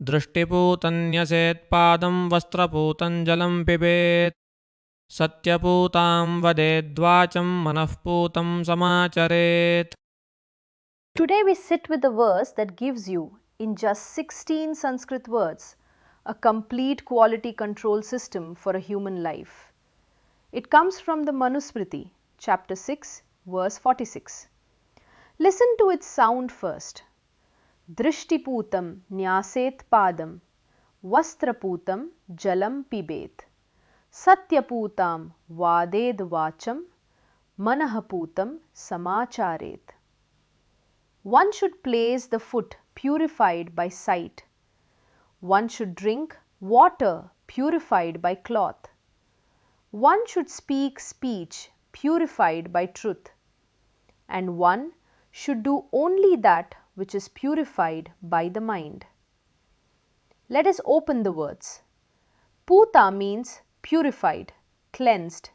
दृष्टिपूतन्यसेत्पादं वस्त्रपूतं जलं पिबेत् सत्यपूतां वदेद्वाचं मनःपूतं समाचरेत्. Today we sit with a verse that gives you, in just 16 Sanskrit words, a complete quality control system for a human life. It comes from the Manusmriti, chapter 6, verse 46. Listen to its sound first. Drishtiputam nyaset padam vastraputam jalam pibet satyaputam vaded vacham manahaputam samacharet. One should place the foot purified by sight. One should drink water purified by cloth. One should speak speech purified by truth. And one should do only that which is purified by the mind. Let us open the words. Poota means purified, cleansed.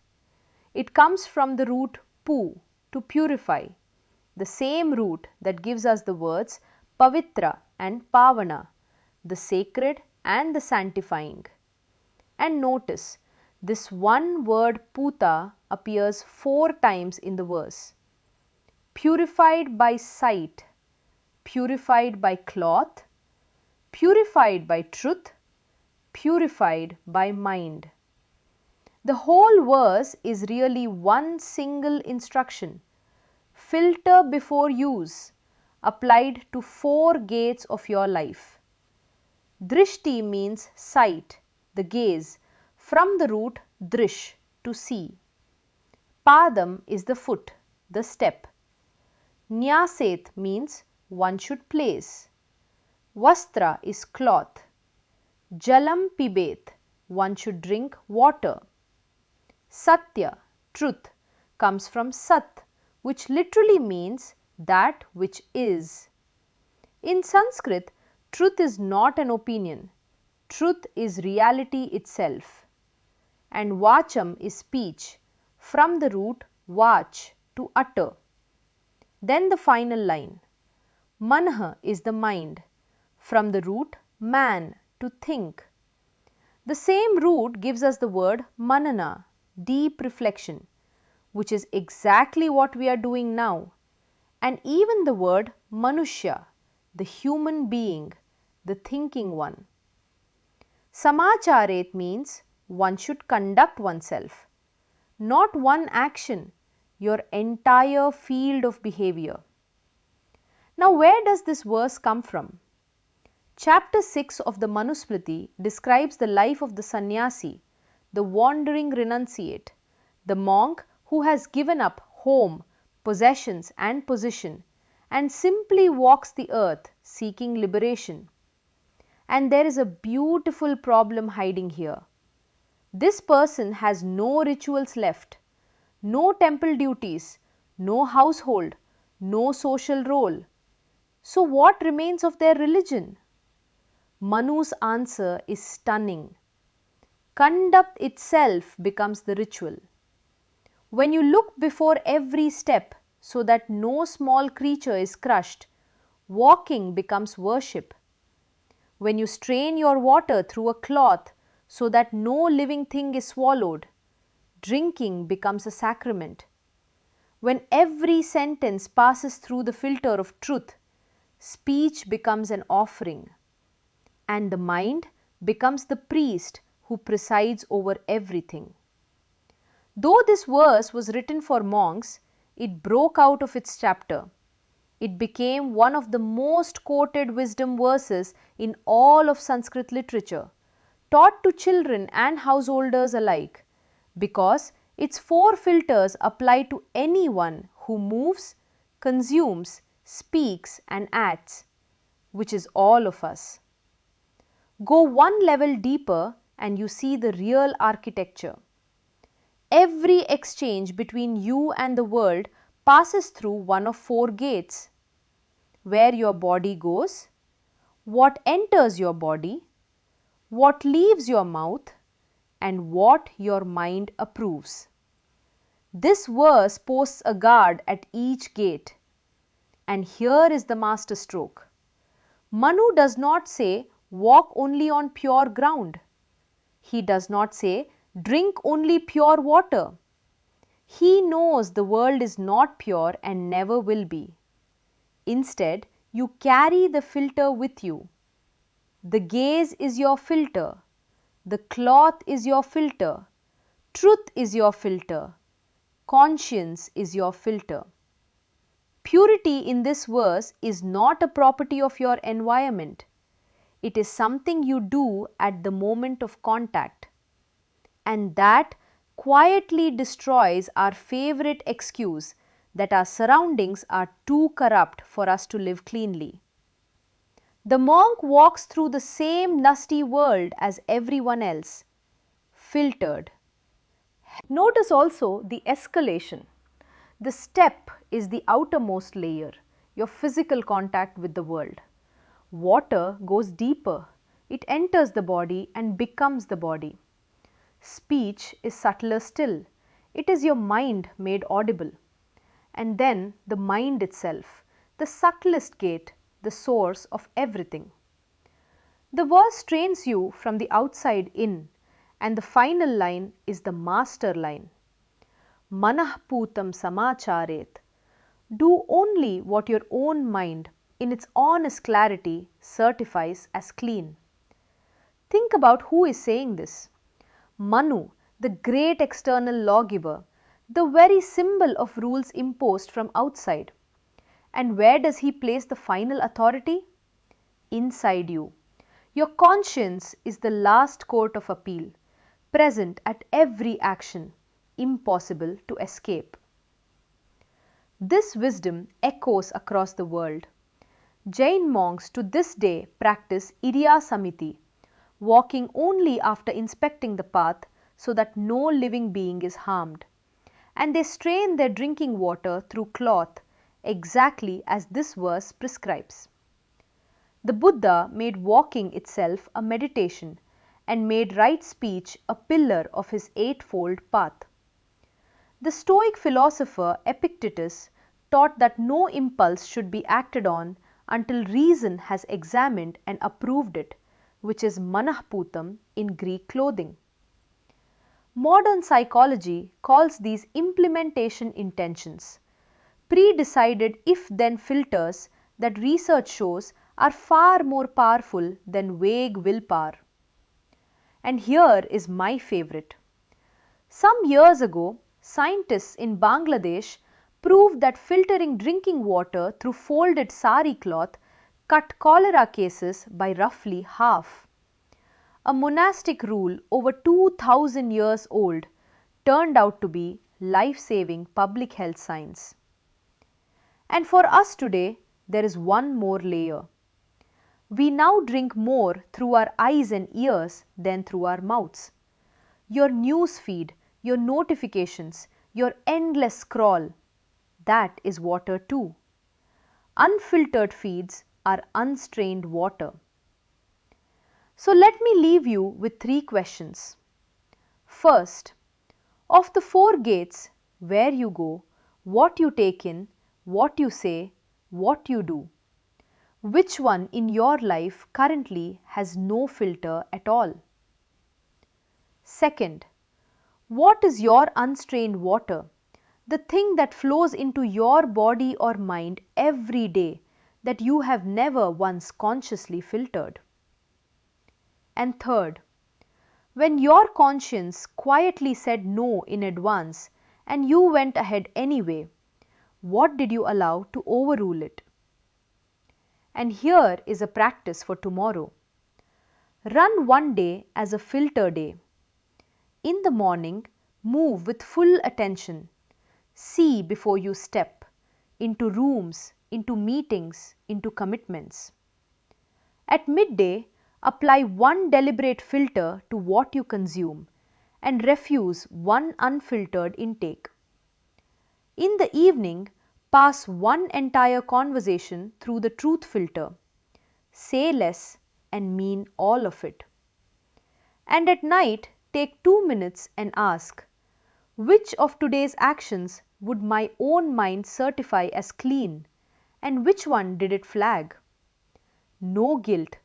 It comes from the root pu, to purify, the same root that gives us the words pavitra and pavana, the sacred and the sanctifying. And notice, this one word Poota appears 4 times in the verse. Purified by sight, purified by cloth, purified by truth, purified by mind. The whole verse is really one single instruction. Filter before use, applied to 4 gates of your life. Drishti means sight, the gaze, from the root drish, to see. Padam is the foot, the step. Nyaset means one should place. Vastra is cloth. Jalam pibet, one should drink water. Satya, truth, comes from sat, which literally means that which is. In Sanskrit, truth is not an opinion. Truth is reality itself. And vacham is speech, from the root vach, to utter. Then the final line. Manah is the mind, from the root man, to think. The same root gives us the word manana, deep reflection, which is exactly what we are doing now, and even the word manushya, the human being, the thinking one. Samacharet means one should conduct oneself, not one action, your entire field of behavior. Now, where does this verse come from? Chapter 6 of the Manusmriti describes the life of the sannyasi, the wandering renunciate, the monk who has given up home, possessions and position and simply walks the earth seeking liberation. And there is a beautiful problem hiding here. This person has no rituals left, no temple duties, no household, no social role. So what remains of their religion? Manu's answer is stunning. Conduct itself becomes the ritual. When you look before every step so that no small creature is crushed, walking becomes worship. When you strain your water through a cloth so that no living thing is swallowed, drinking becomes a sacrament. When every sentence passes through the filter of truth, speech becomes an offering, and the mind becomes the priest who presides over everything. Though this verse was written for monks, it broke out of its chapter. It became one of the most quoted wisdom verses in all of Sanskrit literature, taught to children and householders alike, because its 4 filters apply to anyone who moves, consumes, speaks and acts, which is all of us. Go one level deeper and you see the real architecture. Every exchange between you and the world passes through one of 4 gates. Where your body goes, what enters your body, what leaves your mouth, and what your mind approves. This verse posts a guard at each gate. And here is the masterstroke. Manu does not say walk only on pure ground. He does not say, drink only pure water. He knows the world is not pure and never will be. Instead, you carry the filter with you. The gaze is your filter. The cloth is your filter. Truth is your filter. Conscience is your filter. Purity in this verse is not a property of your environment. It is something you do at the moment of contact. And that quietly destroys our favorite excuse that our surroundings are too corrupt for us to live cleanly. The monk walks through the same nasty world as everyone else, filtered. Notice also the escalation. The step is the outermost layer, your physical contact with the world. Water goes deeper. It enters the body and becomes the body. Speech is subtler still. It is your mind made audible. And then the mind itself, the subtlest gate, the source of everything. The verse trains you from the outside in, and the final line is the master line. Manah Pootam samacharet. Do only what your own mind, in its honest clarity, certifies as clean. Think about who is saying this. Manu, the great external lawgiver, the very symbol of rules imposed from outside. And where does he place the final authority? Inside you. Your conscience is the last court of appeal, present at every action, impossible to escape. This wisdom echoes across the world. Jain monks to this day practice Iriya Samiti, walking only after inspecting the path so that no living being is harmed. And they strain their drinking water through cloth exactly as this verse prescribes. The Buddha made walking itself a meditation and made right speech a pillar of his eightfold path. The Stoic philosopher Epictetus taught that no impulse should be acted on until reason has examined and approved it, which is manahputam in Greek clothing. Modern psychology calls these implementation intentions, pre-decided if-then filters that research shows are far more powerful than vague willpower. And here is my favorite. Some years ago, scientists in Bangladesh proved that filtering drinking water through folded sari cloth cut cholera cases by roughly half. A monastic rule over 2000 years old turned out to be life-saving public health science. And for us today, there is one more layer. We now drink more through our eyes and ears than through our mouths. Your news feed, your notifications, your endless scroll, that is water too. Unfiltered feeds are unstrained water. So let me leave you with 3 questions. First, of the 4 gates, where you go, what you take in, what you say, what you do, which one in your life currently has no filter at all? Second, what is your unstrained water, the thing that flows into your body or mind every day that you have never once consciously filtered? And third, when your conscience quietly said no in advance and you went ahead anyway, what did you allow to overrule it? And here is a practice for tomorrow. Run one day as a filter day. In the morning, move with full attention. See before you step into rooms, into meetings, into commitments. At midday, apply one deliberate filter to what you consume and refuse one unfiltered intake. In the evening, pass one entire conversation through the truth filter. Say less and mean all of it. And at night, take 2 minutes and ask, which of today's actions would my own mind certify as clean, and which one did it flag? No guilt,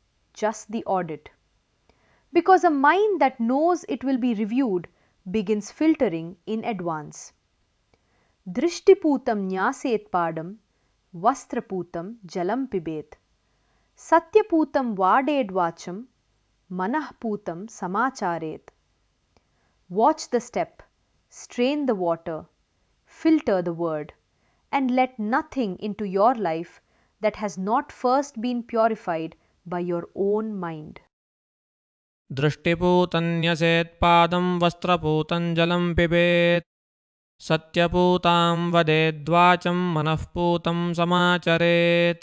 just the audit. Because a mind that knows it will be reviewed begins filtering in advance. Drishtiputam nyaset padam, vastraputam jalam pibet, satyaputam vaded vacham, manahputam samacharet. Watch the step, strain the water, filter the word, and let nothing into your life that has not first been purified by your own mind. दृष्टिपूतन्यसेत्पादं वस्त्रपूतं जलं पिबेत् सत्यपूतां वदेद्वाचं मनःपूतं समाचरेत्